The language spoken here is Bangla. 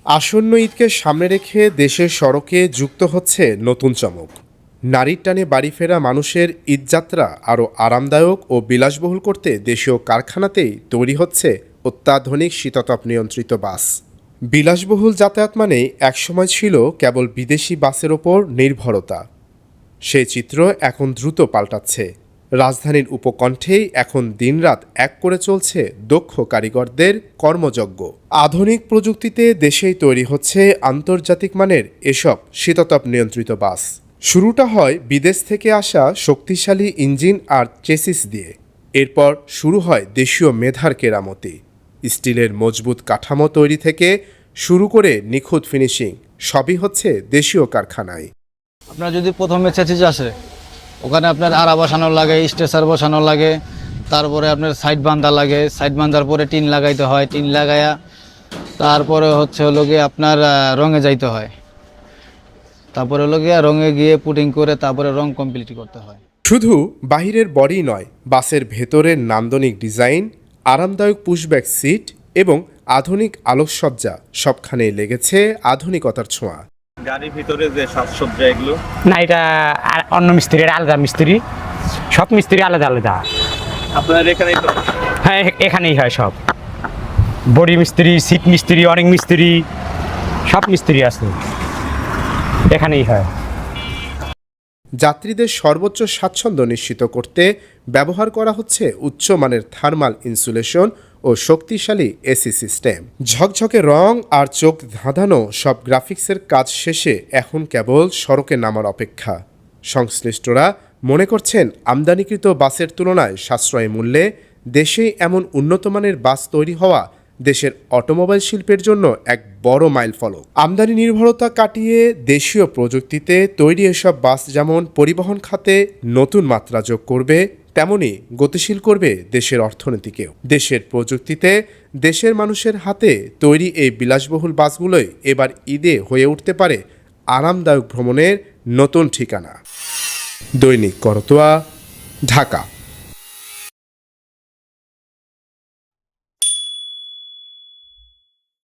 আসন্ন ঈদকে সামনে রেখে দেশের সড়কে যুক্ত হচ্ছে নতুন চমক। নারীর টানে বাড়ি ফেরা মানুষের ঈদযাত্রা আরও আরামদায়ক ও বিলাসবহুল করতে দেশীয় কারখানাতেই তৈরি হচ্ছে অত্যাধুনিক শীতাতপ নিয়ন্ত্রিত বাস। বিলাসবহুল যাতায়াত মানেই একসময় ছিল কেবল বিদেশি বাসের ওপর নির্ভরতা। সেই চিত্র এখন দ্রুত পাল্টাচ্ছে। রাজধানীর উপকণ্ঠেই এখন দিনরাত এক করে চলছে দক্ষ কারিগরদের কর্মযজ্ঞ। আধুনিক প্রযুক্তিতে দেশেই তৈরি হচ্ছে আন্তর্জাতিক মানের এসব শীতাতপ নিয়ন্ত্রিত বাস। শুরুটা হয় বিদেশ থেকে আসা শক্তিশালী ইঞ্জিন আর চেসিস দিয়ে। এরপর শুরু হয় দেশীয় মেধার কেরামতি। স্টিলের মজবুত কাঠামো তৈরি থেকে শুরু করে নিখুঁত ফিনিশিং সবই হচ্ছে দেশীয় কারখানায়। আপনার যদি প্রথমে চেসিস আসে, ওখানে আপনার আড়া বসানো লাগে, স্ট্রেচার বসানো লাগে, তারপরে আপনার সাইড বান্ধা লাগে, সাইড বান্ধার পরে টিন লাগাইতে হয়, টিন লাগাইয়া তারপরে হলো গিয়ে আপনার রঙে যাইতে হয়, তারপরে হলো গিয়ে রঙে গিয়ে পুটিং করে তারপরে রং কমপ্লিট করতে হয়। শুধু বাহিরের বডি নয়, বাসের ভেতরের নান্দনিক ডিজাইন, আরামদায়ক পুশব্যাক সিট এবং আধুনিক আলোকসজ্জা সবখানেই লেগেছে আধুনিকতার ছোঁয়া। গাড়ির ভিতরে যে সাজসজ্জা এগুলো না, এটা অন্য মিস্ত্রির আলাদা মিস্ত্রি, সব মিস্ত্রি আলাদা আলাদা। আপনার এখানেই তো? হ্যাঁ, এখানেই হয় সব। বডি মিস্ত্রি, সিট মিস্ত্রি, অনেক মিস্ত্রি, সব মিস্ত্রি আছে, এখানেই হয়। যাত্রীদের সর্বোচ্চ স্বাচ্ছন্দ্য নিশ্চিত করতে ব্যবহার করা হচ্ছে উচ্চমানের থার্মাল ইনসুলেশন ও শক্তিশালী এসি সিস্টেম। ঝকঝকে রং আর চোখ ধাঁধানো সব গ্রাফিক্সের কাজ শেষে এখন কেবল সড়কে নামার অপেক্ষা। সংশ্লিষ্টরা মনে করছেন আমদানিকৃত বাসের তুলনায় সাশ্রয়ী মূল্যে দেশেই এমন উন্নতমানের বাস তৈরি হওয়া দেশের অটোমোবাইল শিল্পের জন্য এক বড় মাইলফলক। আমদানি নির্ভরতা কাটিয়ে দেশীয় প্রযুক্তিতে তৈরি এসব বাস যেমন পরিবহন খাতে নতুন মাত্রা যোগ করবে, তেমনি গতিশীল করবে দেশের অর্থনীতিকেও। দেশের প্রযুক্তিতে দেশের মানুষের হাতে তৈরি এই বিলাসবহুল বাসগুলোই এবার ঈদে হয়ে উঠতে পারে আরামদায়ক ভ্রমণের নতুন ঠিকানা। দৈনিক করতোয়া, ঢাকা।